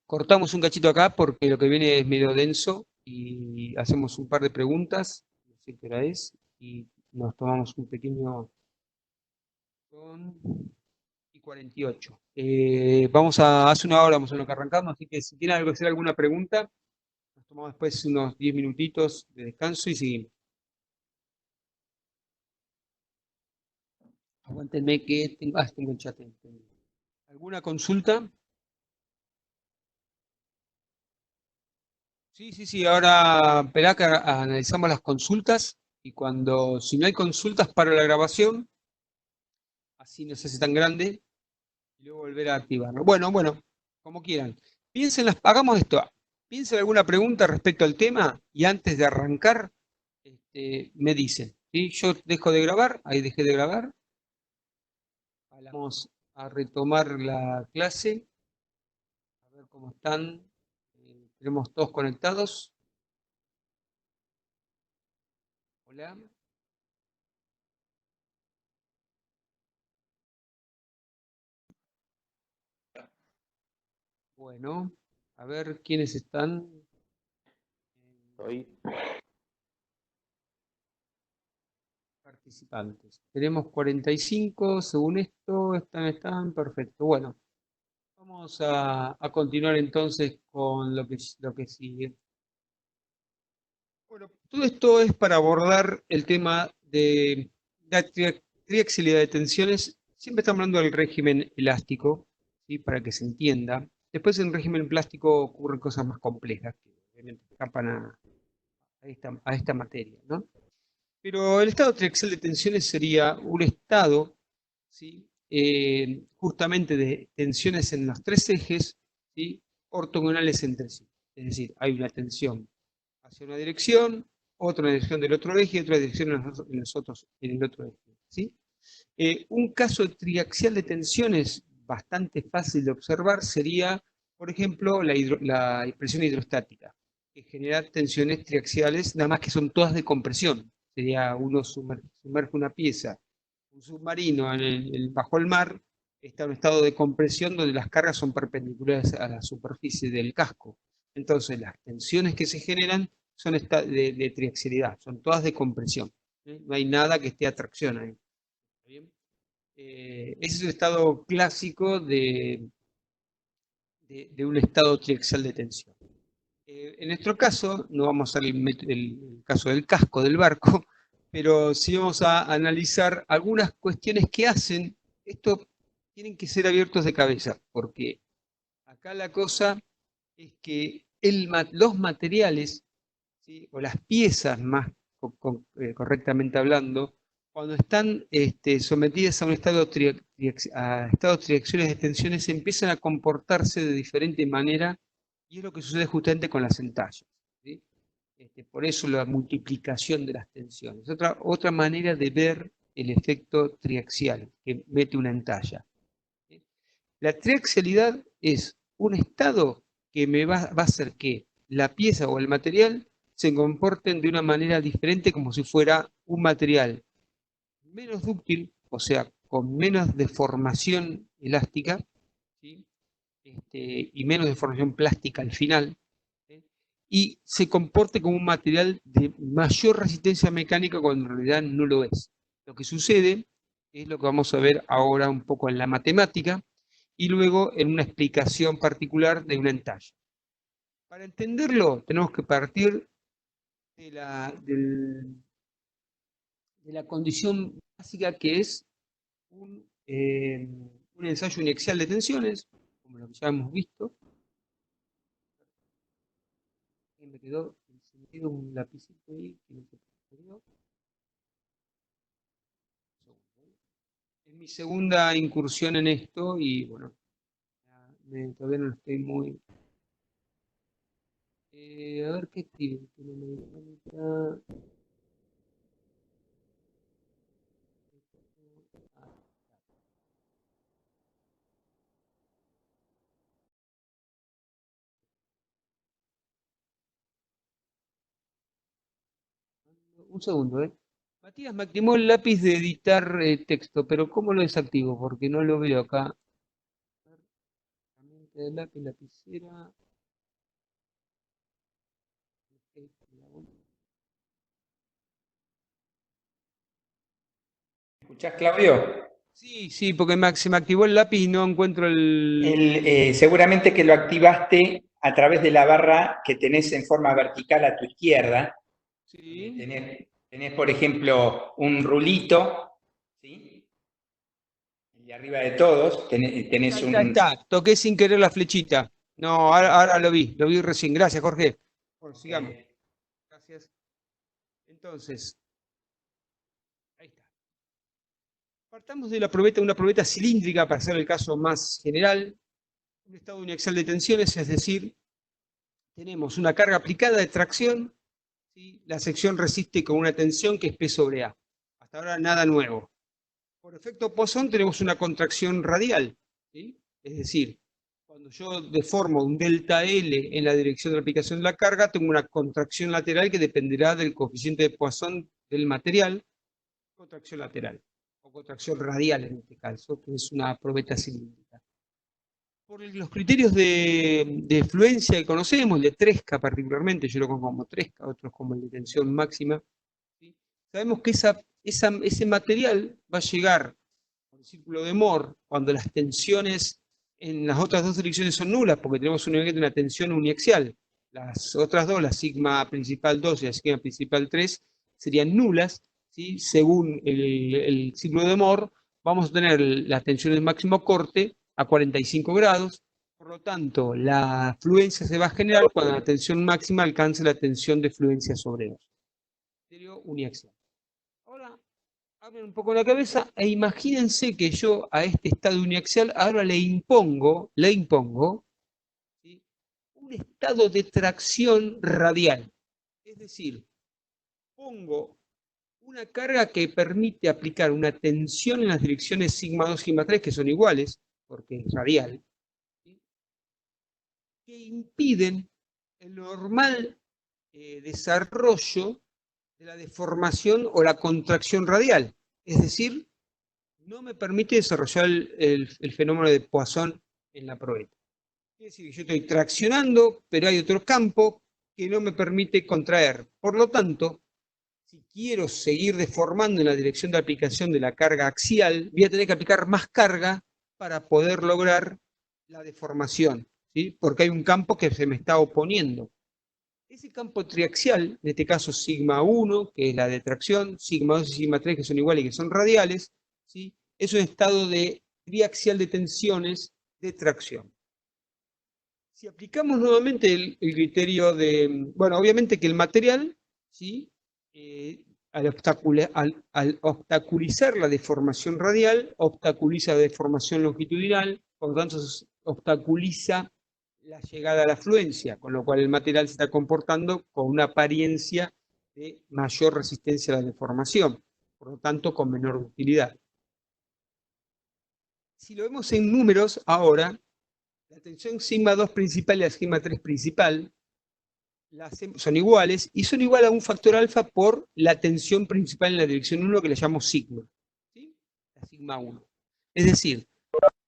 Cortamos un cachito acá porque lo que viene es medio denso y hacemos un par de preguntas, no sé qué hora es, y nos tomamos un pequeño son y 48. Hace una hora vamos a lo que arrancamos, así que si tienen algo, hacer alguna pregunta, nos tomamos después unos 10 minutitos de descanso y seguimos. Aguántenme que tengo el chat. ¿Alguna consulta? Sí, sí, sí, ahora esperá que analizamos las consultas y si no hay consultas, paro la grabación, así no se hace tan grande y luego volver a activarlo. Bueno, como quieran. Hagamos esto. Piensen alguna pregunta respecto al tema y antes de arrancar, me dicen. ¿Sí? Yo dejo de grabar, ahí dejé de grabar. Vamos a retomar la clase, a ver cómo están. Tenemos todos conectados. Hola. Bueno, a ver quiénes están. Hoy. Participantes. Tenemos 45, según esto, están, perfecto. Bueno, vamos a continuar entonces con lo que sigue. Bueno, todo esto es para abordar el tema de la triaxialidad de tensiones. Siempre estamos hablando del régimen elástico, ¿sí? Para que se entienda. Después en régimen plástico ocurren cosas más complejas que obviamente escapan a esta materia, ¿no? Pero el estado triaxial de tensiones sería un estado, ¿sí? Justamente de tensiones en los tres ejes, ¿sí? Ortogonales entre sí. Es decir, hay una tensión hacia una dirección, otra dirección del otro eje y otra dirección en el otro eje. ¿Sí? Un caso triaxial de tensiones bastante fácil de observar sería, por ejemplo, la presión hidrostática, que genera tensiones triaxiales, nada más que son todas de compresión. Sería uno sumerge una pieza, un submarino bajo el mar, está en un estado de compresión donde las cargas son perpendiculares a la superficie del casco. Entonces, las tensiones que se generan son de triaxialidad, son todas de compresión. No hay nada que esté a tracción ahí. ¿Bien? Ese es el estado clásico de un estado triaxial de tensión. En nuestro caso, no vamos a hacer el caso del casco del barco, pero sí vamos a analizar algunas cuestiones que hacen. Esto tienen que ser abiertos de cabeza, porque acá la cosa es que los materiales, ¿sí? O las piezas más correctamente hablando, cuando están sometidas a un estados triacciones de tensiones, empiezan a comportarse de diferente manera y es lo que sucede justamente con las entallas. ¿Sí? Por eso la multiplicación de las tensiones. Otra manera de ver el efecto triaxial que mete una entalla. ¿Sí? La triaxialidad es un estado que va a hacer que la pieza o el material se comporten de una manera diferente como si fuera un material menos dúctil, o sea, con menos deformación elástica, ¿sí? Y menos deformación plástica al final, ¿sí? Y se comporte como un material de mayor resistencia mecánica cuando en realidad no lo es. Lo que sucede es lo que vamos a ver ahora un poco en la matemática y luego en una explicación particular de una entalla. Para entenderlo, tenemos que partir de la condición básica que es un ensayo inexial de tensiones, como lo que ya hemos visto. Me quedó encendido un lapicito ahí que no se perdió. Es mi segunda incursión en esto y bueno, todavía no estoy muy... a ver qué escribe. Un segundo, ¿eh? Matías me activó el lápiz de editar texto, pero ¿cómo lo desactivo? Porque no lo veo acá. lápiz, lapicera. ¿Escuchás, Claudio? Sí, sí, porque se me activó el lápiz y no encuentro el... Seguramente que lo activaste a través de la barra que tenés en forma vertical a tu izquierda. Sí. Tenés, por ejemplo, un rulito, ¿sí? Y arriba de todos tenés Ahí un... está, toqué sin querer la flechita. No, ahora lo vi recién. Gracias, Jorge. Bueno, sigamos. Gracias. Entonces, ahí está. Partamos de una probeta cilíndrica para hacer el caso más general. Un estado uniaxial de tensiones, es decir, tenemos una carga aplicada de tracción, ¿sí? La sección resiste con una tensión que es P sobre A. Hasta ahora nada nuevo. Por efecto Poisson tenemos una contracción radial, ¿sí? Es decir, cuando yo deformo un delta L en la dirección de la aplicación de la carga, tengo una contracción lateral que dependerá del coeficiente de Poisson del material, contracción lateral, o contracción radial en este caso, que es una probeta cilíndrica. Por los criterios de fluencia que conocemos, el de Tresca particularmente, yo lo conozco como Tresca, otros como el de tensión máxima, ¿sí? Sabemos que ese material va a llegar por el círculo de Moore cuando las tensiones en las otras dos direcciones son nulas, porque tenemos una tensión uniaxial. Las otras dos, la sigma principal 2 y la sigma principal 3, serían nulas, ¿sí? Según el círculo de Moore, vamos a tener las tensiones máximo corte a 45 grados, por lo tanto, la fluencia se va a generar cuando la tensión máxima alcance la tensión de fluencia sobre 2. Estéreo uniaxial. Ahora, abren un poco la cabeza e imagínense que yo a este estado uniaxial ahora le impongo ¿sí? Un estado de tracción radial. Es decir, pongo una carga que permite aplicar una tensión en las direcciones sigma 2 y sigma 3, que son iguales, porque es radial, ¿sí? Que impiden el normal desarrollo de la deformación o la contracción radial. Es decir, no me permite desarrollar el fenómeno de Poisson en la probeta. Es decir, yo estoy traccionando, pero hay otro campo que no me permite contraer. Por lo tanto, si quiero seguir deformando en la dirección de aplicación de la carga axial, voy a tener que aplicar más carga para poder lograr la deformación, ¿sí? Porque hay un campo que se me está oponiendo. Ese campo triaxial, en este caso sigma 1, que es la de tracción, sigma 2 y sigma 3, que son iguales y que son radiales, ¿sí? Es un estado de triaxial de tensiones de tracción. Si aplicamos nuevamente el criterio de, bueno, obviamente que el material, ¿sí? Al obstaculizar la deformación radial, obstaculiza la deformación longitudinal, por lo tanto obstaculiza la llegada a la fluencia, con lo cual el material se está comportando con una apariencia de mayor resistencia a la deformación, por lo tanto con menor utilidad. Si lo vemos en números ahora, la tensión sigma 2 principal y la sigma 3 principal son iguales y son igual a un factor alfa por la tensión principal en la dirección 1 que le llamamos sigma, ¿sí? La sigma 1. Es decir,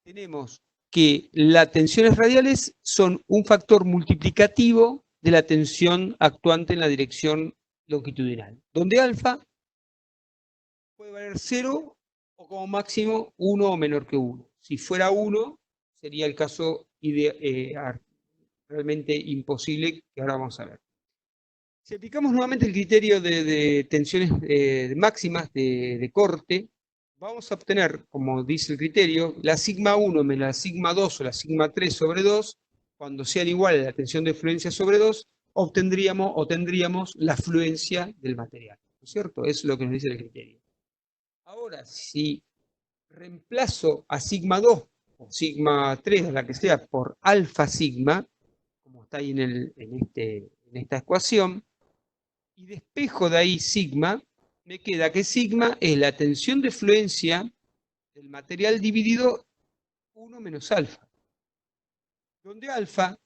tenemos que las tensiones radiales son un factor multiplicativo de la tensión actuante en la dirección longitudinal, donde alfa puede valer 0 o como máximo 1 o menor que 1. Si fuera 1, sería el caso realmente imposible que ahora vamos a ver. Si aplicamos nuevamente el criterio de tensiones máximas de corte, vamos a obtener, como dice el criterio, la sigma 1 menos la sigma 2 o la sigma 3 sobre 2, cuando sean iguales a la tensión de fluencia sobre 2, tendríamos la fluencia del material, ¿no es cierto? Eso es lo que nos dice el criterio. Ahora, si reemplazo a sigma 2 o sigma 3, o la que sea, por alfa sigma, como está ahí en esta ecuación, y despejo de ahí sigma, me queda que sigma es la tensión de fluencia del material dividido 1 menos alfa. Donde alfa,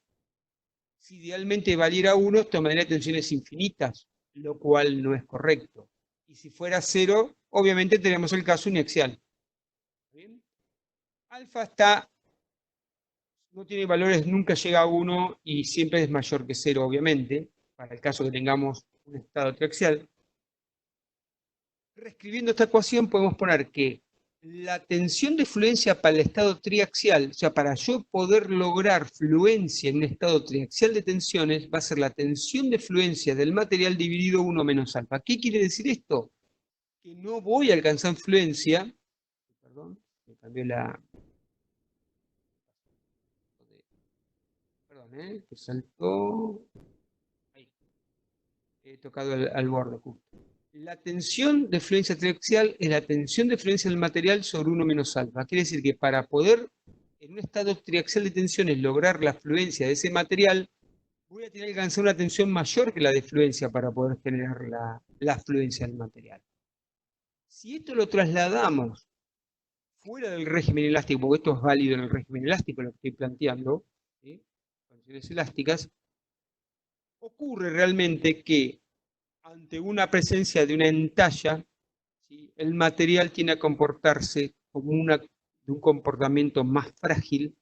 si idealmente valiera 1, tomaría tensiones infinitas, lo cual no es correcto. Y si fuera 0, obviamente tenemos el caso uniaxial. ¿Bien? Alfa está no tiene valores, nunca llega a 1 y siempre es mayor que 0, obviamente, para el caso que tengamos un estado triaxial. Reescribiendo esta ecuación podemos poner que la tensión de fluencia para el estado triaxial, o sea, para yo poder lograr fluencia en un estado triaxial de tensiones, va a ser la tensión de fluencia del material dividido 1 menos alfa. ¿Qué quiere decir esto? Que no voy a alcanzar fluencia, perdón, me cambió la... Perdón, que saltó... Ahí, he tocado al borde justo. La tensión de fluencia triaxial es la tensión de fluencia del material sobre 1 menos alfa. Quiere decir que para poder, en un estado triaxial de tensiones, lograr la fluencia de ese material, voy a tener que alcanzar una tensión mayor que la de fluencia para poder generar la fluencia del material. Si esto lo trasladamos fuera del régimen elástico, porque esto es válido en el régimen elástico, lo que estoy planteando, ¿sí? Condiciones elásticas, ocurre realmente que ante una presencia de una entalla, ¿sí?, el material tiene a comportarse como de un comportamiento más frágil,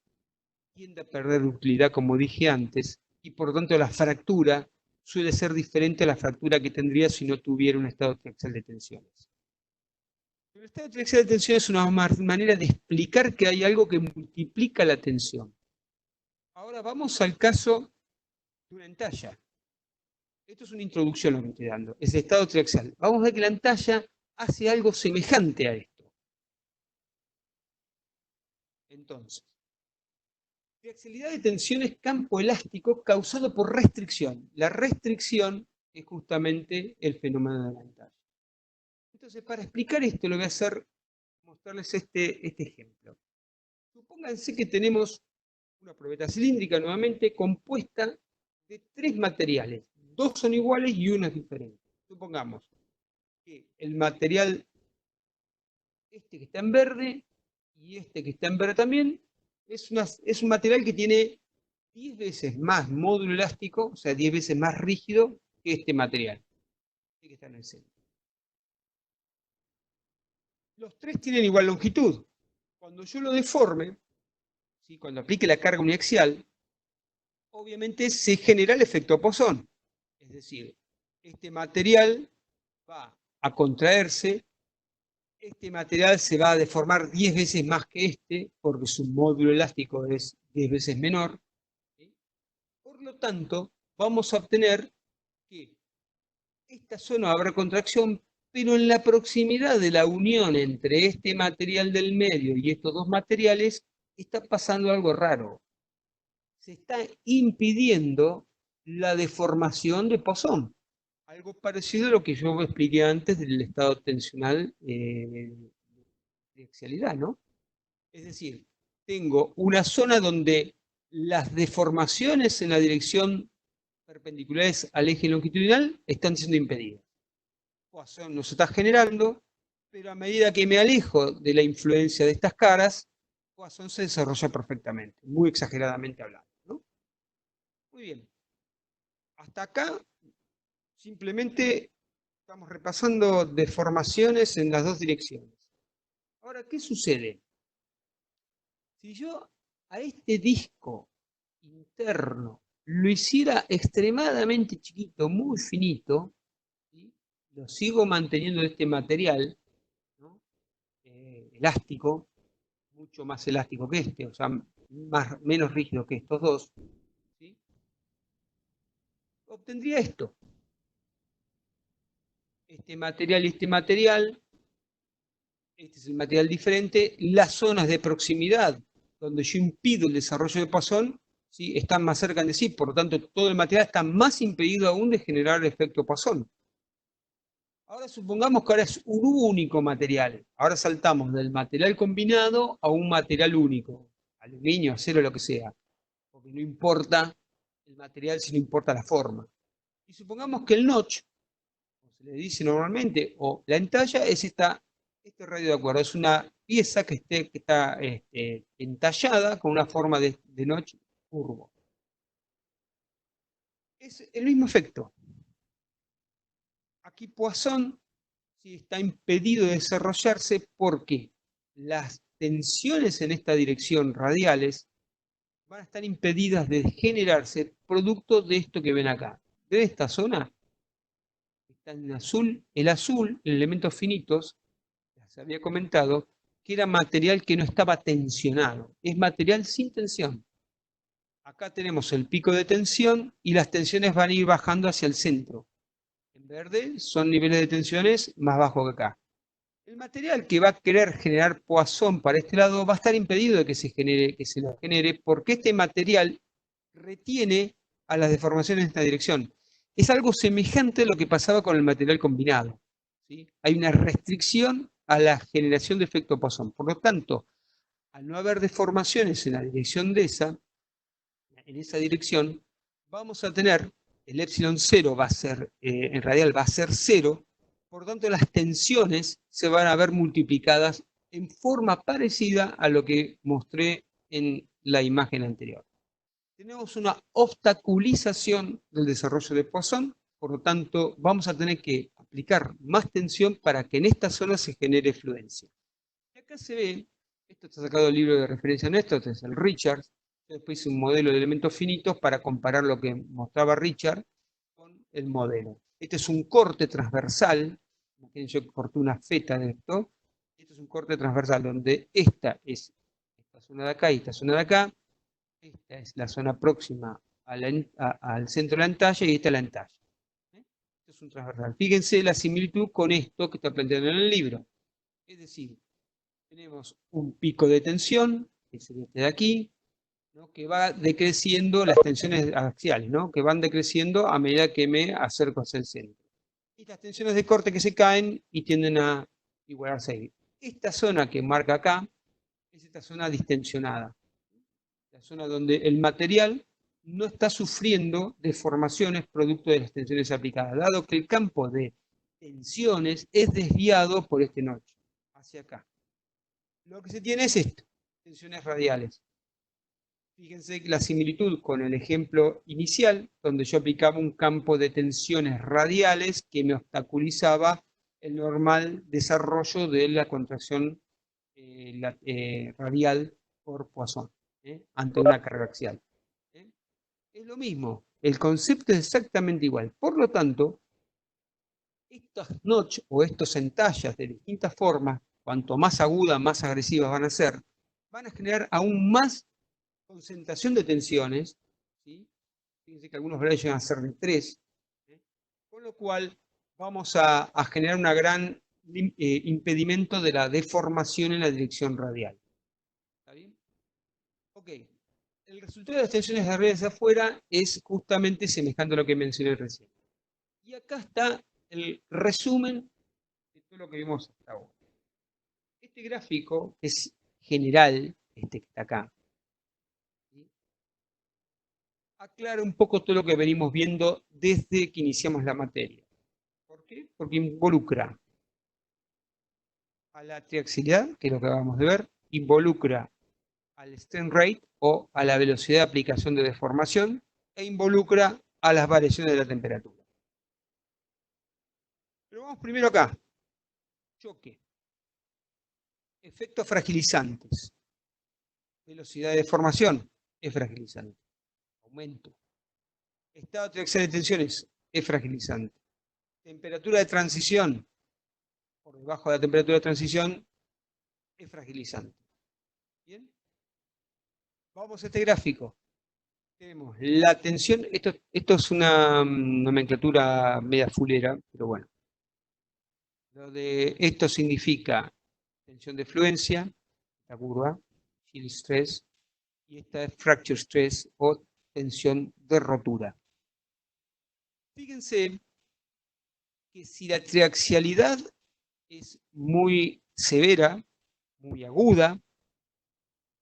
tiende a perder utilidad, como dije antes, y por lo tanto la fractura suele ser diferente a la fractura que tendría si no tuviera un estado triaxial de tensiones. El estado triaxial de tensión es una manera de explicar que hay algo que multiplica la tensión. Ahora vamos al caso de una entalla. Esto es una introducción lo que estoy dando, es el estado triaxial. Vamos a ver que la entalla hace algo semejante a esto. Entonces, triaxialidad de tensión es campo elástico causado por restricción. La restricción es justamente el fenómeno de la entalla. Entonces, para explicar esto, lo que voy a hacer es mostrarles este ejemplo. Supónganse que tenemos una probeta cilíndrica nuevamente compuesta de 3 materiales. 2 son iguales y 1 es diferente. Supongamos que el material, este que está en verde y este que está en verde también, es un material que tiene 10 veces más módulo elástico, o sea, 10 veces más rígido que este material, que está en el centro. Los 3 tienen igual longitud. Cuando yo lo deforme, ¿sí?, cuando aplique la carga uniaxial, obviamente se genera el efecto Poisson. Es decir, este material va a contraerse, este material se va a deformar 10 veces más que este, porque su módulo elástico es 10 veces menor. ¿Sí? Por lo tanto, vamos a obtener que esta zona va a haber contracción, pero en la proximidad de la unión entre este material del medio y estos dos materiales, está pasando algo raro. Se está impidiendo la deformación de Poisson. Algo parecido a lo que yo expliqué antes del estado tensional de axialidad, ¿no? Es decir, tengo una zona donde las deformaciones en la dirección perpendiculares al eje longitudinal están siendo impedidas. Poisson no se está generando, pero a medida que me alejo de la influencia de estas caras, Poisson se desarrolla perfectamente, muy exageradamente hablando, ¿no? Muy bien. Hasta acá, simplemente estamos repasando deformaciones en las dos direcciones. Ahora, ¿qué sucede? Si yo a este disco interno lo hiciera extremadamente chiquito, muy finito, ¿sí?, lo sigo manteniendo de este material, ¿no?, elástico, mucho más elástico que este, o sea, menos rígido que estos dos, ¿sí?, obtendría esto. Este material y este material, este es el material diferente, las zonas de proximidad donde yo impido el desarrollo de Poisson, ¿sí?, están más cerca de sí, por lo tanto todo el material está más impedido aún de generar el efecto Poisson. Ahora supongamos que ahora es un único material. Ahora saltamos del material combinado a un material único, aluminio, acero, lo que sea, porque no importa el material, sino importa la forma. Y supongamos que el notch, como se le dice normalmente, o la entalla, es este radio de acuerdo. Es una pieza que está entallada con una forma de notch curvo. Es el mismo efecto. Aquí Poisson sí está impedido de desarrollarse porque las tensiones en esta dirección radiales van a estar impedidas de generarse producto de esto que ven acá. De esta zona, está en azul, el elementos finitos, se había comentado, que era material que no estaba tensionado. Es material sin tensión. Acá tenemos el pico de tensión y las tensiones van a ir bajando hacia el centro. En verde son niveles de tensiones más bajos que acá. El material que va a querer generar Poisson para este lado va a estar impedido de que se lo genere, porque este material retiene a las deformaciones en esta dirección. Es algo semejante a lo que pasaba con el material combinado, ¿sí? Hay una restricción a la generación de efecto Poisson. Por lo tanto, al no haber deformaciones en la dirección en esa dirección, vamos a tener el epsilon 0 va a ser, en radial va a ser 0, por lo tanto las tensiones se van a ver multiplicadas en forma parecida a lo que mostré en la imagen anterior. Tenemos una obstaculización del desarrollo de Poisson, por lo tanto vamos a tener que aplicar más tensión para que en esta zona se genere fluencia. Y acá se ve, esto está sacado del libro de referencia nuestro, este es el Richards. Yo después hice un modelo de elementos finitos para comparar lo que mostraba Richard con el modelo. Este es un corte transversal, yo corté una feta de esto. Este es un corte transversal donde esta es esta zona de acá y esta zona de acá. Esta es la zona próxima al centro de la entalla y esta es la entalla. Esto es un transversal. Fíjense la similitud con esto que está planteado en el libro. Es decir, tenemos un pico de tensión, que sería este de aquí, ¿no? Que va decreciendo las tensiones axiales, ¿no? Que van decreciendo a medida que me acerco hacia el centro. Y las tensiones de corte que se caen y tienden a igualarse ahí. Esta zona que marca acá es esta zona distensionada. La zona donde el material no está sufriendo deformaciones producto de las tensiones aplicadas, dado que el campo de tensiones es desviado por este notch, hacia acá. Lo que se tiene es esto, tensiones radiales. Fíjense la similitud con el ejemplo inicial, donde yo aplicaba un campo de tensiones radiales que me obstaculizaba el normal desarrollo de la contracción radial por Poisson, ante una carga axial. Es lo mismo, el concepto es exactamente igual. Por lo tanto, estos notch o estos entallas de distintas formas, cuanto más agudas, más agresivas van a ser, van a generar aún más concentración de tensiones, ¿sí? Fíjense que algunos valores llegan a ser de 3, con lo cual vamos a generar un gran impedimento de la deformación en la dirección radial. ¿Está bien? Ok. El resultado de las tensiones de radiales afuera es justamente semejante a lo que mencioné recién. Y acá está el resumen de todo lo que vimos hasta ahora. Este gráfico es general, este que está acá, ¿sí? Aclara un poco todo lo que venimos viendo desde que iniciamos la materia. ¿Por qué? Porque involucra a la triaxialidad, que es lo que acabamos de ver, involucra al strain rate o a la velocidad de aplicación de deformación e involucra a las variaciones de la temperatura. Pero vamos primero acá. Choque. Efectos fragilizantes. Velocidad de deformación es fragilizante. Aumento. Estado triaxial de tensiones es fragilizante. Temperatura de transición por debajo de la temperatura de transición es fragilizante. ¿Bien? Vamos a este gráfico. Tenemos la tensión, esto es una nomenclatura media fulera, pero bueno. Esto significa tensión de fluencia, la curva, yield stress, y esta es fracture stress o tensión de rotura. Fíjense que si la triaxialidad es muy severa, muy aguda,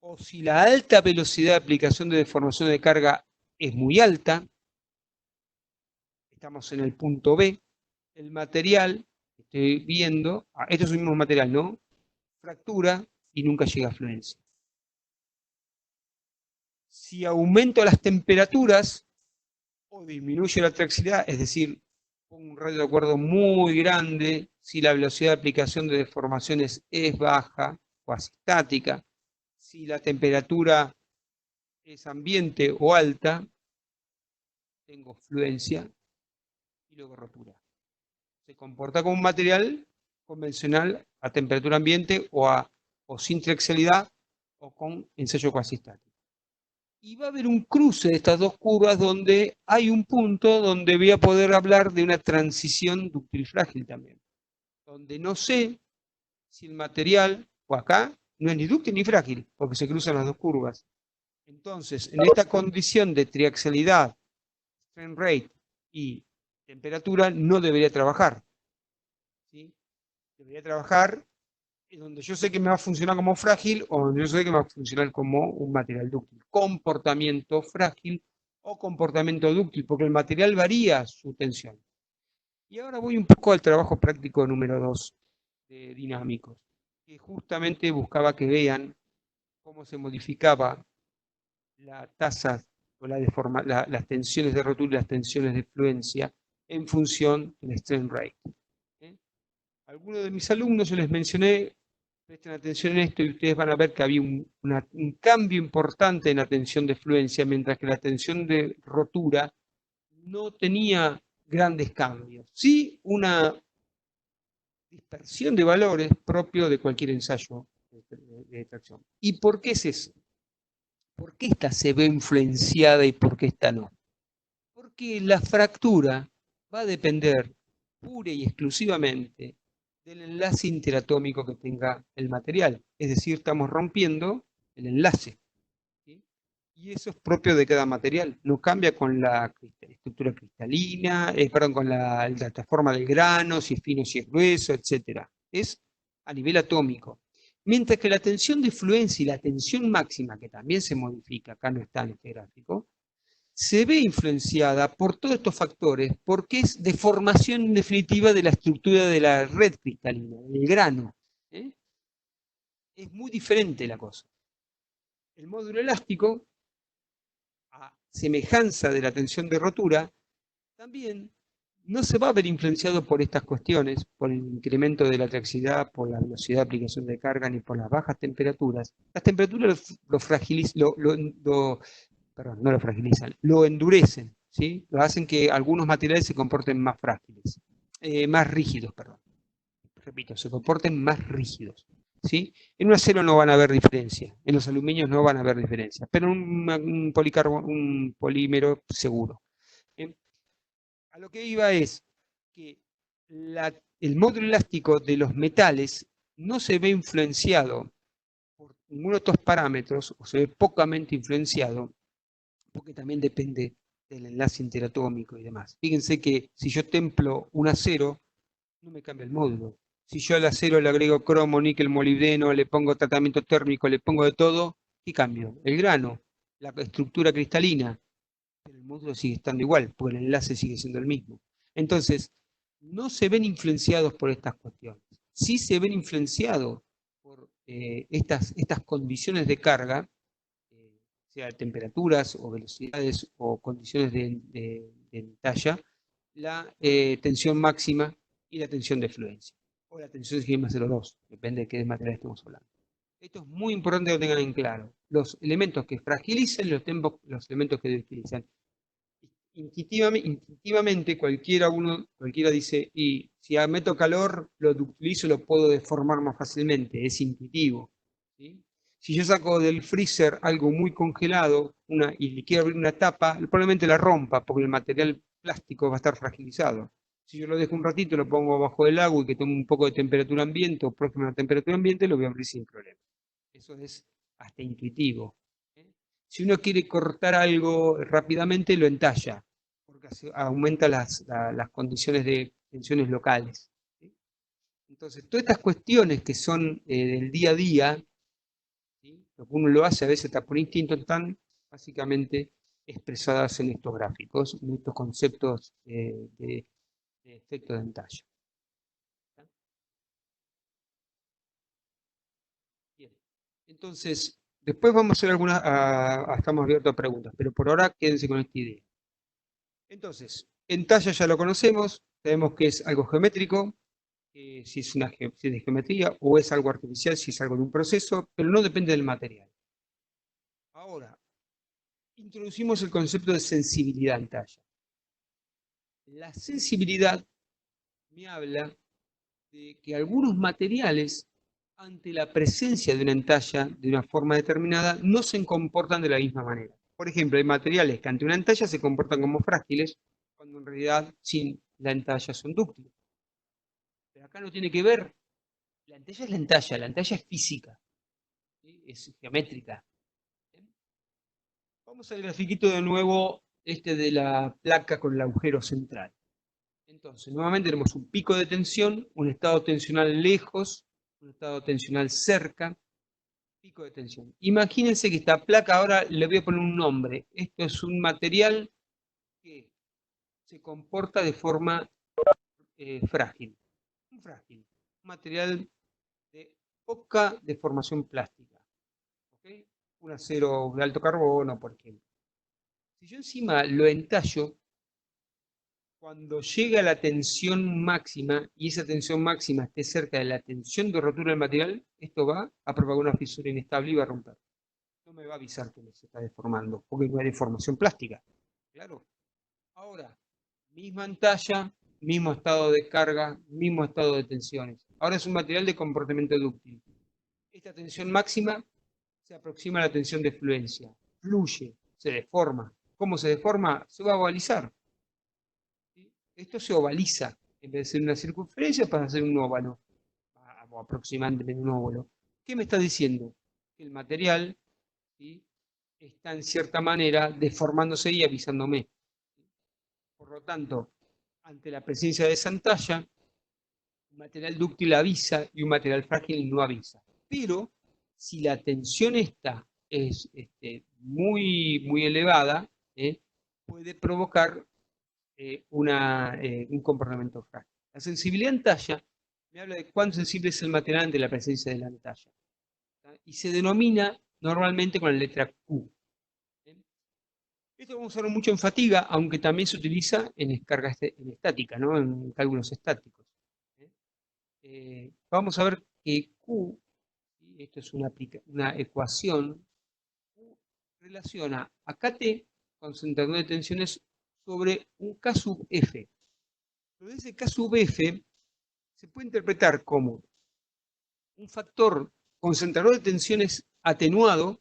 o si la alta velocidad de aplicación de deformación de carga es muy alta, estamos en el punto B, el material, estoy viendo, esto es el mismo material, ¿no? Fractura y nunca llega a fluencia. Si aumento las temperaturas o disminuyo la triaxialidad, es decir, pongo un radio de acuerdo muy grande, si la velocidad de aplicación de deformaciones es baja o así estática, si la temperatura es ambiente o alta, tengo fluencia y luego rotura. Se comporta como un material convencional a temperatura ambiente o sin triaxialidad o con ensayo cuasi estático. Y va a haber un cruce de estas dos curvas donde hay un punto donde voy a poder hablar de una transición dúctil frágil también. Donde no sé si el material, o acá, no es ni dúctil ni frágil, porque se cruzan las dos curvas. Entonces, en esta condición de triaxialidad, strain rate y temperatura, no debería trabajar. ¿Sí? Debería trabajar donde yo sé que me va a funcionar como frágil o donde yo sé que me va a funcionar como un material dúctil. Comportamiento frágil o comportamiento dúctil, porque el material varía su tensión. Y ahora voy un poco al trabajo práctico número 2 de dinámicos, que justamente buscaba que vean cómo se modificaba la tasa o las tensiones de rotura y las tensiones de fluencia en función del strain rate. Algunos de mis alumnos, yo les mencioné, presten atención en esto y ustedes van a ver que había un cambio importante en la tensión de fluencia, mientras que la tensión de rotura no tenía grandes cambios. Sí, una dispersión de valores propio de cualquier ensayo de tracción. ¿Y por qué es eso? ¿Por qué esta se ve influenciada y por qué esta no? Porque la fractura va a depender pura y exclusivamente del enlace interatómico que tenga el material. Es decir, estamos rompiendo el enlace. ¿Sí? Y eso es propio de cada material. No cambia con la estructura cristalina, perdón, con la forma del grano, si es fino, si es grueso, etc. Es a nivel atómico. Mientras que la tensión de fluencia y la tensión máxima, que también se modifica, acá no está en este gráfico, se ve influenciada por todos estos factores, porque es deformación definitiva de la estructura de la red cristalina, del grano. Es muy diferente la cosa. El módulo elástico, a semejanza de la tensión de rotura, también no se va a ver influenciado por estas cuestiones, por el incremento de la traxicidad, por la velocidad de aplicación de carga, ni por las bajas temperaturas. Las temperaturas lo fragilizan, perdón, no lo fragilizan, lo endurecen, ¿sí? Lo hacen que algunos materiales se comporten más frágiles, más rígidos, perdón. Repito, se comporten más rígidos, ¿sí? En un acero no van a haber diferencia, en los aluminios no van a haber diferencia, pero un polímero seguro. A lo que iba es que el módulo elástico de los metales no se ve influenciado por ninguno de estos parámetros, o se ve pocamente influenciado, porque también depende del enlace interatómico y demás. Fíjense que si yo templo un acero, no me cambia el módulo. Si yo al acero le agrego cromo, níquel, molibdeno, le pongo tratamiento térmico, le pongo de todo, ¿qué cambio? El grano, la estructura cristalina, pero el módulo sigue estando igual, porque el enlace sigue siendo el mismo. Entonces, no se ven influenciados por estas cuestiones. Sí se ven influenciados por estas condiciones de carga, sea temperaturas o velocidades o condiciones de talla, la tensión máxima y la tensión de fluencia. O la tensión de sigma 0,2, depende de qué material estemos hablando. Esto es muy importante que lo tengan en claro. Los elementos que fragilizan y los elementos que ductilizan. Instintivamente cualquiera dice, y si meto calor, lo ductilizo, lo puedo deformar más fácilmente, es intuitivo. ¿Sí? Si yo saco del freezer algo muy congelado y le quiero abrir una tapa, probablemente la rompa porque el material plástico va a estar fragilizado. Si yo lo dejo un ratito, lo pongo bajo el agua y que tome un poco de temperatura ambiente o próxima a la temperatura ambiente, lo voy a abrir sin problema. Eso es hasta intuitivo. Si uno quiere cortar algo rápidamente, lo entalla, porque aumenta las condiciones de tensiones locales. ¿Sí? Entonces, todas estas cuestiones que son del día a día, ¿sí? Lo que uno lo hace a veces está por instinto, están básicamente expresadas en estos gráficos, en estos conceptos de efecto de entalla. Bien. Entonces, después vamos a hacer algunas, estamos abiertos a preguntas, pero por ahora quédense con esta idea. Entonces, entalla ya lo conocemos, sabemos que es algo geométrico, si es de geometría, o es algo artificial, si es algo de un proceso, pero no depende del material. Ahora, introducimos el concepto de sensibilidad en talla. La sensibilidad me habla de que algunos materiales, ante la presencia de una entalla de una forma determinada, no se comportan de la misma manera. Por ejemplo, hay materiales que ante una entalla se comportan como frágiles, cuando en realidad sin la entalla son dúctiles. Pero acá no tiene que ver, la entalla es la entalla es física, ¿sí? Es geométrica. Vamos al grafiquito de nuevo, de la placa con el agujero central. Entonces, nuevamente tenemos un pico de tensión, un estado tensional lejos, un estado tensional cerca, pico de tensión. Imagínense que esta placa, ahora le voy a poner un nombre. Esto es un material que se comporta de forma frágil. Un material de poca deformación plástica. ¿Okay? Un acero de alto carbono, por ejemplo. Si yo encima lo entallo, cuando llega la tensión máxima y esa tensión máxima esté cerca de la tensión de rotura del material, esto va a provocar una fisura inestable y va a romper. No me va a avisar que se está deformando, porque no hay deformación plástica. Claro. Ahora, misma entalla, mismo estado de carga, mismo estado de tensiones. Ahora es un material de comportamiento dúctil. Esta tensión máxima se aproxima a la tensión de fluencia. Fluye, se deforma. ¿Cómo se deforma? Se va a ovalizar. Esto se ovaliza. En vez de ser una circunferencia, pasa a ser un óvalo. O aproximadamente un óvalo. ¿Qué me está diciendo? Que el material, ¿sí?, está en cierta manera deformándose y avisándome. Por lo tanto, ante la presencia de esa entalla, un material dúctil avisa y un material frágil no avisa. Pero si la tensión esta es muy elevada, puede provocar un comportamiento frágil. La sensibilidad en talla me habla de cuán sensible es el material ante la presencia de la entalla. Y se denomina normalmente con la letra Q. Esto lo vamos a ver mucho en fatiga, aunque también se utiliza en descarga en estática, ¿no?, en cálculos estáticos. Vamos a ver que Q, ¿sí?, esto es una ecuación, Q relaciona a KT, concentrador de tensiones, sobre un K sub F. Pero ese K sub F se puede interpretar como un factor concentrador de tensiones atenuado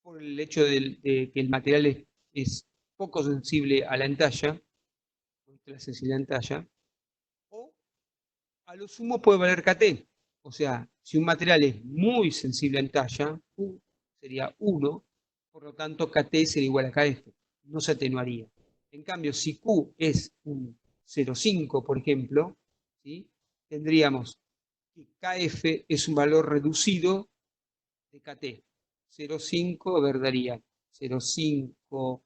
por el hecho de que el material es poco sensible a la entalla, la sensibilidad en talla, o a lo sumo puede valer KT. O sea, si un material es muy sensible en talla, Q sería 1, por lo tanto KT sería igual a KF, no se atenuaría. En cambio, si Q es un 0,5, por ejemplo, ¿sí?, tendríamos que KF es un valor reducido de KT. 0,5, a ver, daría 0,5,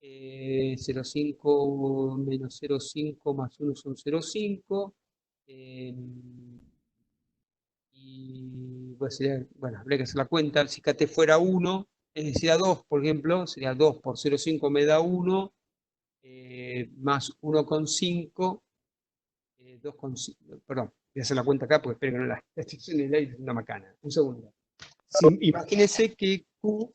0,5 menos 0,5 más 1 son 0,5. Y pues sería, bueno, habría que hacer la cuenta. Si KT fuera 1, es decir, a 2, por ejemplo, sería 2 por 0,5 me da 1, más 1,5, 2,5, perdón, voy a hacer la cuenta acá porque espero que no la estoy en el aire, es una macana. Un segundo. Imagínense que Q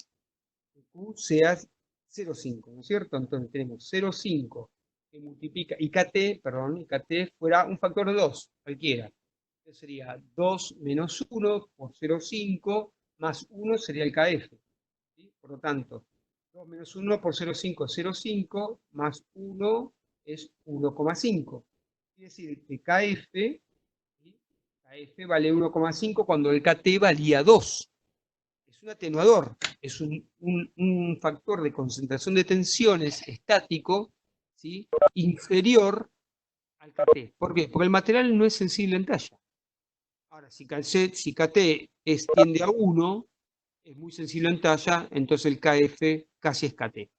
sea 0,5, ¿no es cierto? Entonces tenemos 0,5 que multiplica, y KT fuera un factor de 2, cualquiera. Entonces sería 2 menos 1 por 0,5 más 1 sería el KF. ¿Sí? Por lo tanto, 2 menos 1 por 0,5 es 0,5 más 1 es 1,5. Quiere decir que KF, ¿sí?, KF vale 1,5 cuando el KT valía 2. Es un atenuador, es un factor de concentración de tensiones estático, ¿sí?, inferior al KT. ¿Por qué? Porque el material no es sensible en talla. Ahora, si KT tiende a 1, es muy sensible en talla, entonces el KF casi es KT.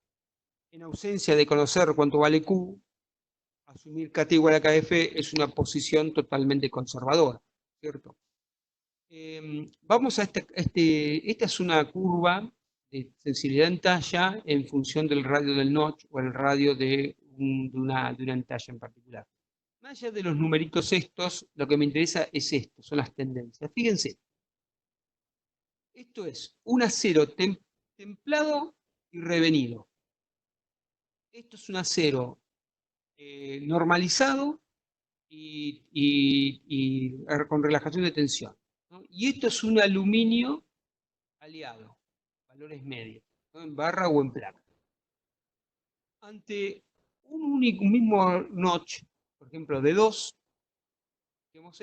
En ausencia de conocer cuánto vale Q, asumir KT igual a KF es una posición totalmente conservadora, ¿cierto? Vamos a esta es una curva de sensibilidad en talla en función del radio del notch o el radio de una entalla en particular. Más allá de los numeritos estos, lo que me interesa es esto, son las tendencias. Fíjense, esto es un acero templado y revenido. Esto es un acero normalizado y con relajación de tensión, ¿no? Y esto es un aluminio aliado, valores medios, ¿no? En barra o en placa. Ante un mismo notch, por ejemplo, de 2, tenemos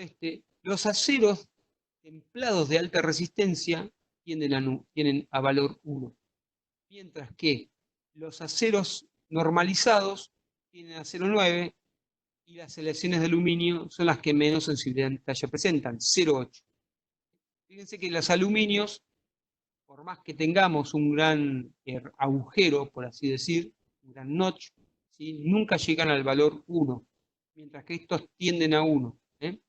los aceros templados de alta resistencia tienden a valor 1, mientras que los aceros normalizados tienen a 0,9 y las aleaciones de aluminio son las que menos sensibilidad en talla presentan, 0,8. Fíjense que los aluminios, por más que tengamos un gran agujero, por así decir, un gran notch, ¿sí? Nunca llegan al valor 1, mientras que estos tienden a 1. ¿Qué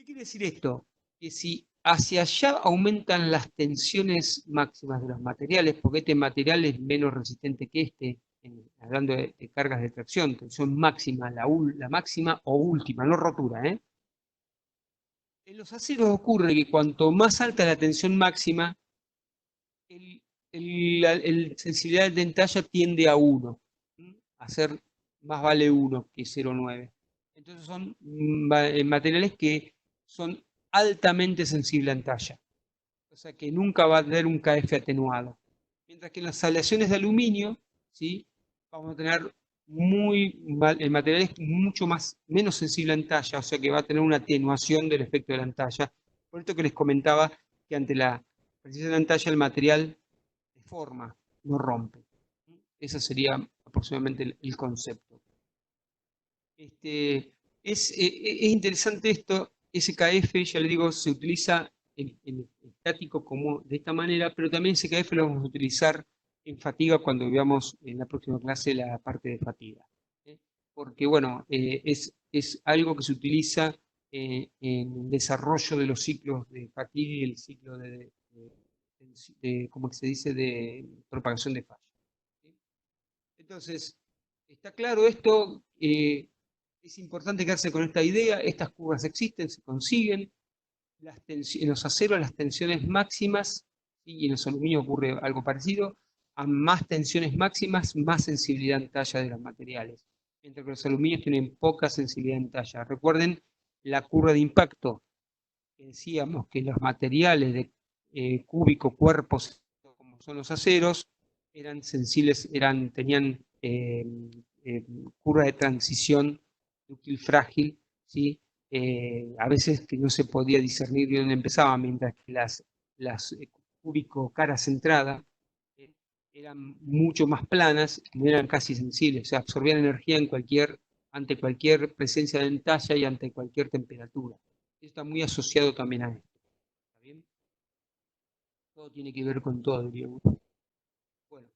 quiere decir esto? Que si hacia allá aumentan las tensiones máximas de los materiales, porque este material es menos resistente que este, hablando de cargas de tracción, tensión máxima, la máxima o última, no rotura. En los aceros ocurre que cuanto más alta la tensión máxima, la sensibilidad de entalla tiende a 1, a ser más vale 1 que 0,9. Entonces son materiales que son altamente sensibles en talla, o sea que nunca va a tener un KF atenuado. Mientras que en las aleaciones de aluminio, ¿sí? Vamos a tener el material es mucho menos sensible en talla, o sea que va a tener una atenuación del efecto de la entalla. Por esto que les comentaba que ante la presencia de la entalla el material deforma, no rompe. Ese sería aproximadamente el concepto. Es interesante esto. SKF, ya le digo, se utiliza en estático como de esta manera, pero también SKF lo vamos a utilizar en fatiga cuando veamos en la próxima clase la parte de fatiga. Porque, bueno, es algo que se utiliza en el desarrollo de los ciclos de fatiga y el ciclo como se dice, de propagación de fallo. Entonces, está claro esto. Es importante quedarse con esta idea. Estas curvas existen, se consiguen. En los aceros las tensiones máximas, y en los aluminios ocurre algo parecido, a más tensiones máximas, más sensibilidad en talla de los materiales. Mientras que los aluminios tienen poca sensibilidad en talla. Recuerden la curva de impacto, que decíamos que los materiales de cúbico, cuerpos, como son los aceros, eran sensibles, tenían curva de transición dúctil frágil, ¿sí? A veces que no se podía discernir de dónde empezaba, mientras que las cúbico cara centrada eran mucho más planas, no eran casi sensibles, o sea, absorbían energía ante cualquier presencia de entalla y ante cualquier temperatura. Esto está muy asociado también a esto. ¿Está bien? Todo tiene que ver con todo, diría uno. Bueno,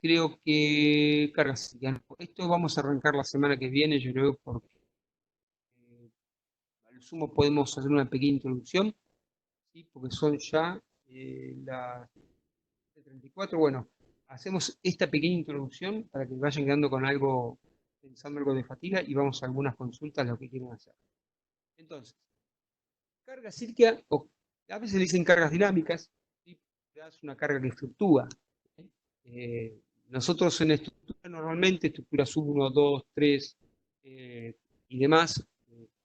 creo que cargas. Esto vamos a arrancar la semana que viene, yo creo, porque a lo sumo podemos hacer una pequeña introducción, ¿sí? Porque son ya las 34. Bueno, hacemos esta pequeña introducción para que vayan quedando con algo, pensando algo de fatiga, y vamos a algunas consultas de lo que quieren hacer. Entonces, carga cíclica, o a veces le dicen cargas dinámicas, ¿sí? Es una carga que fluctúa. Nosotros en estructura normalmente, estructuras 1, 2, 3 y demás,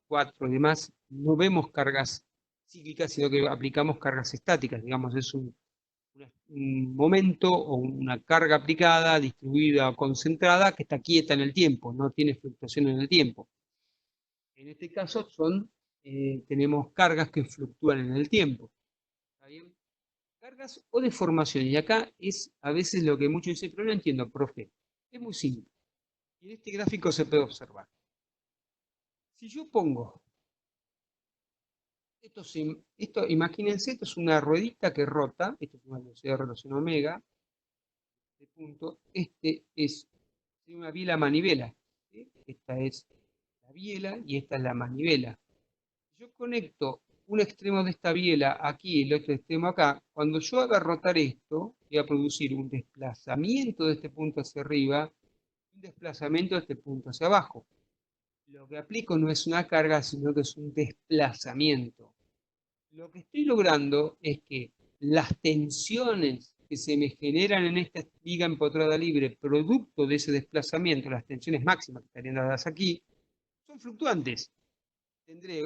4 y demás, no vemos cargas cíclicas, sino que aplicamos cargas estáticas. Digamos, es un momento o una carga aplicada, distribuida o concentrada, que está quieta en el tiempo, no tiene fluctuación en el tiempo. En este caso tenemos cargas que fluctúan en el tiempo. ¿Está bien? Cargas o deformaciones. Y acá es a veces lo que muchos dicen, pero no entiendo, profe. Es muy simple. Y en este gráfico se puede observar. Si yo pongo, imagínense, esto es una ruedita que rota, esto es una velocidad de rotación omega, este punto, es una biela manivela. ¿Sí? Esta es la biela y esta es la manivela. Yo conecto un extremo de esta biela aquí y el otro extremo acá. Cuando yo haga rotar esto, voy a producir un desplazamiento de este punto hacia arriba, un desplazamiento de este punto hacia abajo. Lo que aplico no es una carga, sino que es un desplazamiento. Lo que estoy logrando es que las tensiones que se me generan en esta viga empotrada libre, producto de ese desplazamiento, las tensiones máximas que estarían dadas aquí, son fluctuantes. Tendré,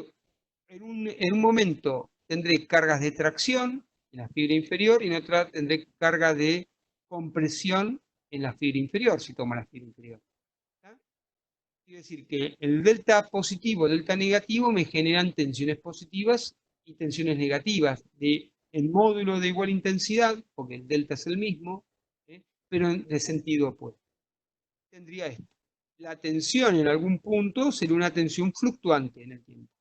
en un momento tendré cargas de tracción en la fibra inferior y en otra tendré carga de compresión en la fibra inferior, si tomo la fibra inferior. Quiere decir que el delta positivo, delta negativo me generan tensiones positivas y tensiones negativas de el módulo de igual intensidad, porque el delta es el mismo, pero de sentido opuesto. Tendría esto. La tensión en algún punto sería una tensión fluctuante en el tiempo.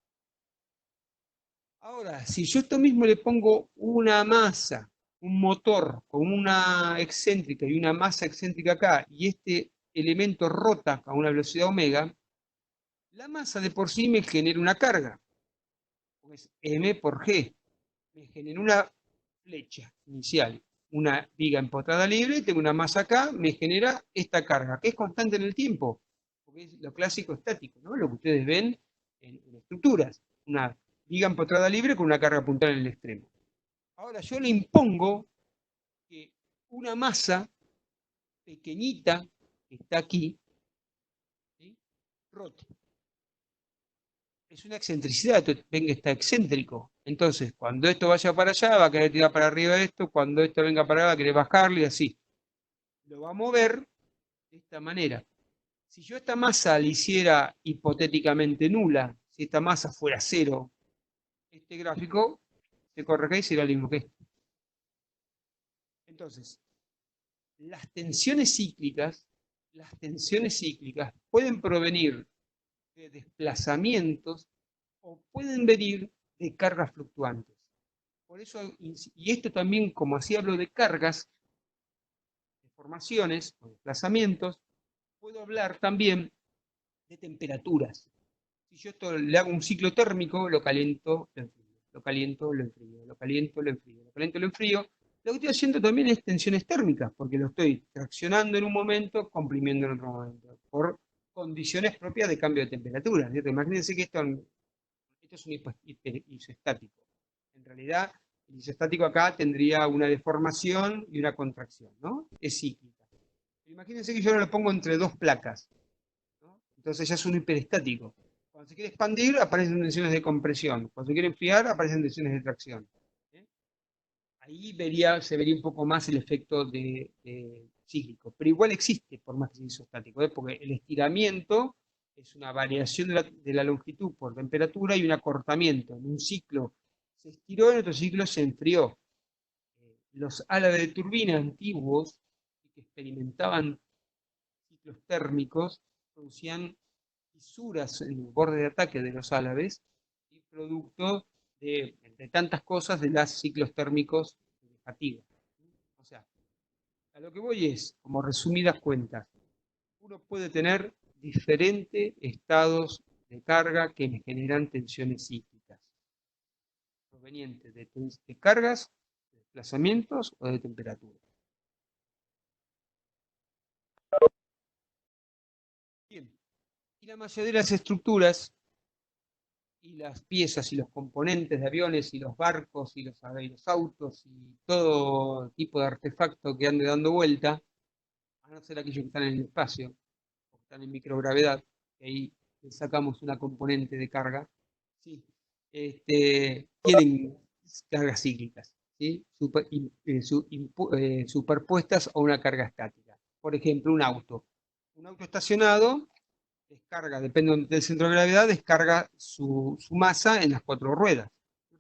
Ahora, si yo esto mismo le pongo una masa, un motor con una excéntrica y una masa excéntrica acá, y este elemento rota a una velocidad omega, la masa de por sí me genera una carga, pues m por g, me genera una flecha inicial, una viga empotrada libre, tengo una masa acá, me genera esta carga, que es constante en el tiempo, porque es lo clásico estático, ¿no? Lo que ustedes ven en estructuras, una viga empotrada libre con una carga puntual en el extremo. Ahora yo le impongo que una masa pequeñita que está aquí, ¿sí?, rote. Es una excentricidad, ven que está excéntrico. Entonces, cuando esto vaya para allá, va a querer tirar para arriba esto, cuando esto venga para allá, va a querer bajarlo y así. Lo va a mover de esta manera. Si yo esta masa la hiciera hipotéticamente nula, si esta masa fuera cero, este gráfico se corre y será lo mismo que esto. Entonces, las tensiones cíclicas pueden provenir de desplazamientos o pueden venir de cargas fluctuantes. Por eso, y esto también, como así hablo de cargas, deformaciones o desplazamientos, puedo hablar también de temperaturas. Si yo esto le hago un ciclo térmico, lo caliento, lo enfrío, lo caliento, lo enfrío, lo caliento, lo enfrío, lo caliento, lo enfrío, lo que estoy haciendo también es tensiones térmicas, porque lo estoy traccionando en un momento, comprimiendo en otro momento, por condiciones propias de cambio de temperatura, ¿cierto? Imagínense que esto es un isoestático. En realidad, el isoestático acá tendría una deformación y una contracción, ¿no? Es cíclica. Pero imagínense que yo lo pongo entre dos placas, ¿no? Entonces ya es un hiperestático. Cuando se quiere expandir, aparecen tensiones de compresión. Cuando se quiere enfriar, aparecen tensiones de tracción. Ahí se vería un poco más el efecto de cíclico. Pero igual existe, por más que sea isostático, porque el estiramiento es una variación de la longitud por temperatura y un acortamiento. En un ciclo se estiró, en otro ciclo se enfrió. Los álabes de turbina antiguos que experimentaban ciclos térmicos producían fisuras en el borde de ataque de los álabes y producto de, entre tantas cosas, de los ciclos térmicos negativos. O sea, a lo que voy es, como resumidas cuentas, uno puede tener diferentes estados de carga que me generan tensiones cíclicas, provenientes de cargas, de desplazamientos o de temperatura. Bien, y la mayoría de las estructuras y las piezas y los componentes de aviones y los barcos y los autos y todo tipo de artefacto que ande dando vuelta, a no ser aquellos que están en el espacio, o que están en microgravedad, que ahí le sacamos una componente de carga, ¿sí? Tienen cargas cíclicas, ¿sí? Superpuestas a una carga estática. Por ejemplo, un auto estacionado descarga, depende del centro de gravedad, descarga su masa en las cuatro ruedas.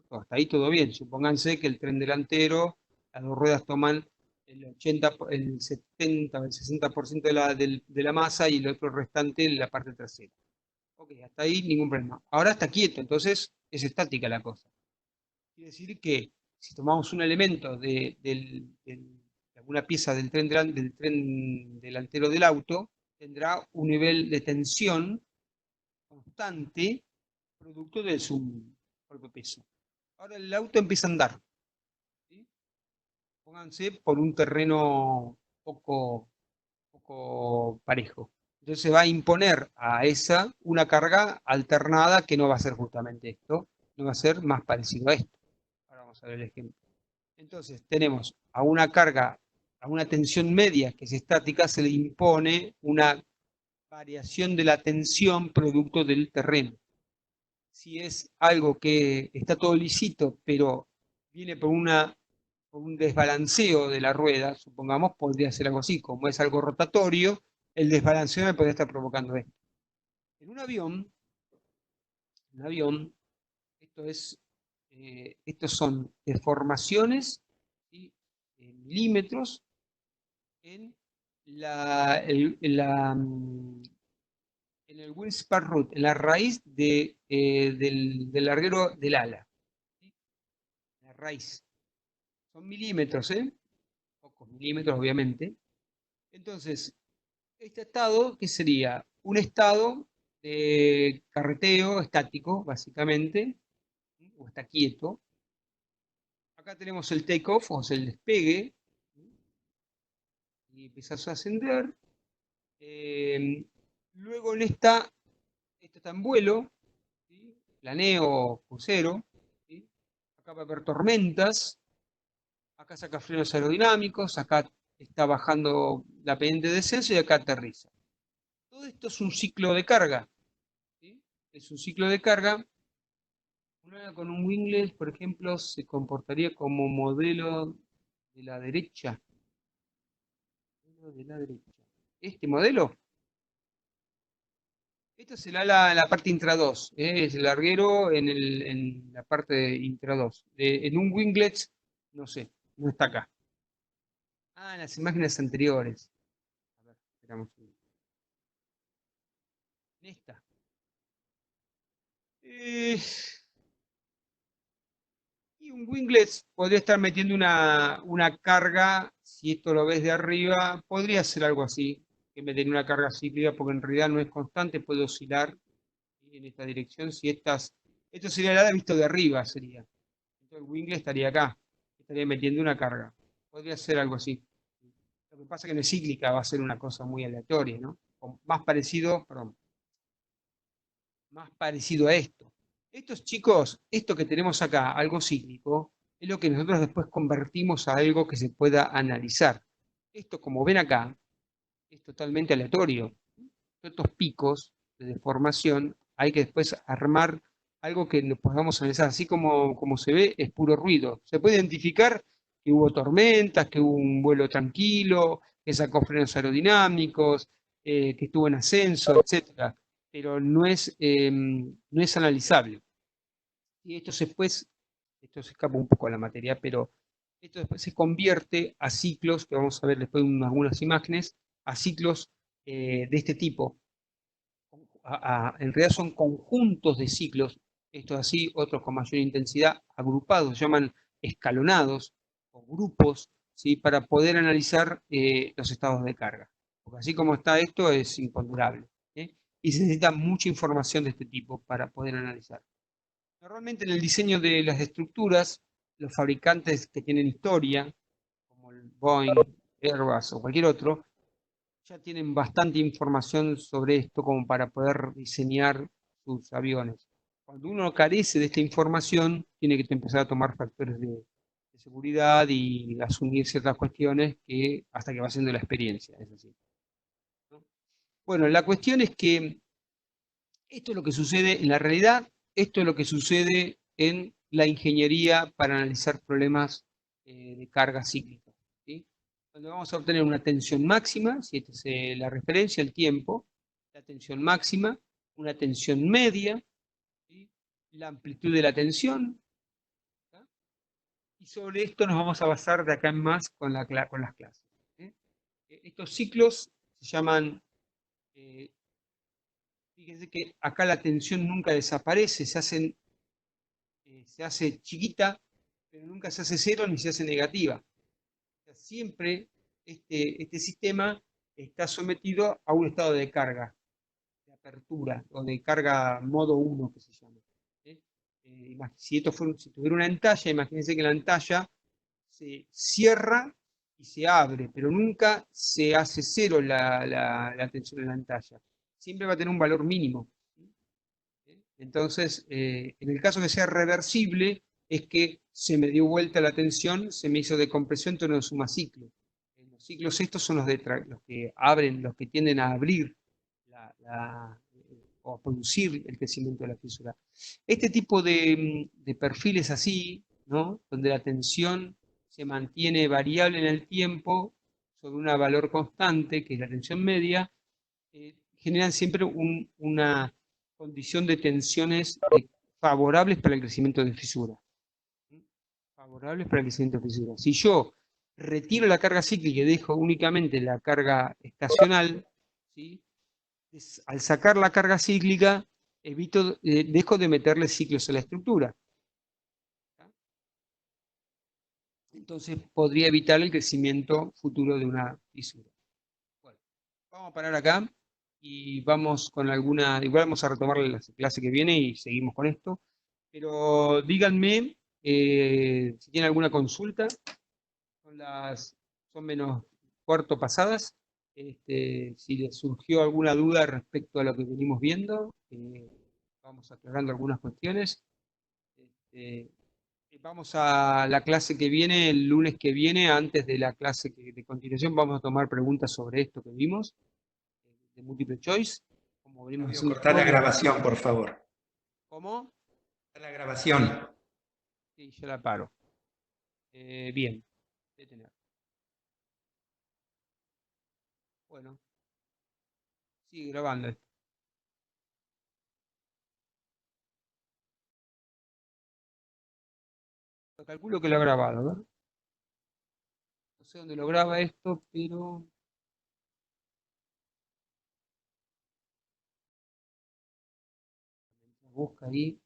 Hasta ahí todo bien. Supónganse que el tren delantero, las dos ruedas toman el 80, el 70 o el 60% de la masa y el otro restante en la parte trasera. Ok, hasta ahí ningún problema. Ahora está quieto, entonces es estática la cosa. Quiere decir que si tomamos un elemento de alguna pieza del tren delantero del auto, tendrá un nivel de tensión constante producto de su propio peso. Ahora el auto empieza a andar, ¿sí? Pónganse por un terreno poco parejo. Entonces se va a imponer a esa una carga alternada que no va a ser justamente esto, no va a ser más parecido a esto. Ahora vamos a ver el ejemplo. Entonces tenemos a una carga, a una tensión media que es estática, se le impone una variación de la tensión producto del terreno. Si es algo que está todo lisito, pero viene por un desbalanceo de la rueda, supongamos, podría ser algo así. Como es algo rotatorio, el desbalanceo me podría estar provocando esto. En un avión, estos son deformaciones, ¿sí? En milímetros en en el wingspan root, en la raíz del larguero del ala. ¿Sí? La raíz. Son milímetros, ¿eh? Pocos milímetros, obviamente. Entonces, este estado, ¿qué sería? Un estado de carreteo estático, básicamente, ¿sí? O está quieto. Acá tenemos el take-off, o sea, el despegue, ¿sí? Y empiezas a ascender. Luego esto está en vuelo, ¿sí? Planeo, crucero, ¿sí? Acá va a haber tormentas, acá saca frenos aerodinámicos, acá está bajando la pendiente de descenso y acá aterriza. Todo esto es un ciclo de carga, ¿sí? Es un ciclo de carga. Con un winglet, por ejemplo, se comportaría como modelo de la derecha. Este modelo, esto es el ala en la parte intra 2, es el larguero en la parte de intra 2. En un winglet, no sé, no está acá. Ah, en las imágenes anteriores. A ver, esperamos un minuto. En esta. Y un winglet podría estar metiendo una carga, si esto lo ves de arriba, podría ser algo así, que me den una carga cíclica, porque en realidad no es constante, puede oscilar en esta dirección. Esto sería el ala visto de arriba, sería. Entonces el winglet estaría acá, estaría metiendo una carga. Podría ser algo así. Lo que pasa es que no es cíclica, va a ser una cosa muy aleatoria, ¿no? O más parecido a esto. Estos chicos, esto que tenemos acá, algo cíclico, es lo que nosotros después convertimos a algo que se pueda analizar. Esto, como ven acá, es totalmente aleatorio. Estos picos de deformación hay que después armar algo que nos podamos analizar. Así como se ve, es puro ruido. Se puede identificar que hubo tormentas, que hubo un vuelo tranquilo, que sacó frenos aerodinámicos, que estuvo en ascenso, etc. Pero no es analizable. Y esto se escapa un poco de la materia, pero esto después se convierte a ciclos, que vamos a ver después en algunas imágenes, a ciclos de este tipo. En realidad son conjuntos de ciclos, estos así, otros con mayor intensidad, agrupados, se llaman escalonados o grupos, ¿sí? Para poder analizar los estados de carga. Porque así como está esto es imponderable. Y se necesita mucha información de este tipo para poder analizar. Normalmente en el diseño de las estructuras, los fabricantes que tienen historia, como el Boeing, Airbus o cualquier otro, ya tienen bastante información sobre esto como para poder diseñar sus aviones. Cuando uno carece de esta información, tiene que empezar a tomar factores de seguridad y asumir ciertas cuestiones hasta que va haciendo la experiencia. Es así, ¿no? Bueno, la cuestión es que esto es lo que sucede en la realidad, esto es lo que sucede en la ingeniería para analizar problemas de carga cíclica, ¿sí? Donde vamos a obtener una tensión máxima, si esta es la referencia, el tiempo, la tensión máxima, una tensión media, ¿sí? La amplitud de la tensión, ¿sí? Y sobre esto nos vamos a basar de acá en más con las clases, ¿sí? Estos ciclos se llaman... Fíjense que acá la tensión nunca desaparece, se hace chiquita, pero nunca se hace cero ni se hace negativa. O sea, siempre este sistema está sometido a un estado de carga, de apertura, o de carga modo 1, que se llama. Si tuviera una entalla, imagínense que la entalla se cierra y se abre, pero nunca se hace cero la tensión en la entalla. Siempre va a tener un valor mínimo. Entonces, en el caso que sea reversible, es que se me dio vuelta la tensión, se me hizo decompresión, entonces no suma ciclo. Los ciclos estos son los que abren, los que tienden a abrir o a producir el crecimiento de la fisura. Este tipo de perfiles así, ¿no? Donde la tensión se mantiene variable en el tiempo sobre un valor constante, que es la tensión media, generan siempre una condición de tensiones favorables para el crecimiento de fisura. Favorables para el crecimiento de fisura. Si yo retiro la carga cíclica y dejo únicamente la carga estacional, ¿sí? Al sacar la carga cíclica, dejo de meterle ciclos a la estructura. Entonces podría evitar el crecimiento futuro de una fisura. Bueno, vamos a parar acá y vamos con igual vamos a retomar la clase que viene y seguimos con esto. Pero díganme si tienen alguna consulta. Son menos cuarto pasadas. Si les surgió alguna duda respecto a lo que venimos viendo, vamos aclarando algunas cuestiones. Vamos a la clase que viene, el lunes que viene, antes de la clase de continuación, vamos a tomar preguntas sobre esto que vimos, de múltiple choice. Como venimos haciendo Cortar la grabación, por favor. ¿Cómo? La grabación. Sí, yo la paro. Bien, detener. Bueno, sigue grabando esto. Calculo que lo ha grabado, ¿verdad? No sé dónde lo graba esto, pero... Busca ahí.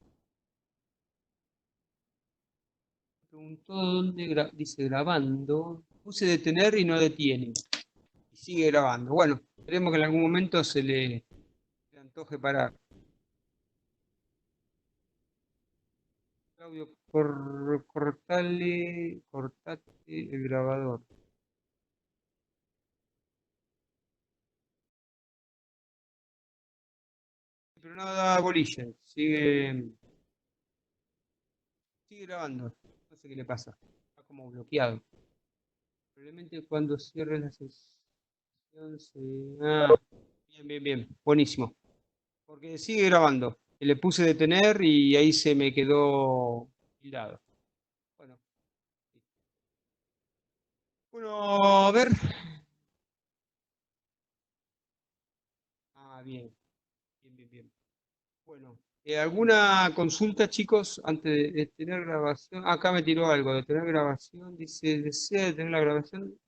Preguntó dónde dice grabando. Puse detener y no detiene. Y sigue grabando. Bueno, esperemos que en algún momento se le antoje parar. Claudio, cortate el grabador. Pero no da bolilla, sigue grabando. No sé qué le pasa. Está como bloqueado. Probablemente cuando cierre la sesión se... bien. Buenísimo. Porque sigue grabando. Le puse detener y ahí se me quedó tildado. Bueno, a ver. Bien. Bueno, ¿alguna consulta, chicos, antes de tener grabación? Acá me tiró algo, de tener grabación. Dice, ¿desea detener la grabación?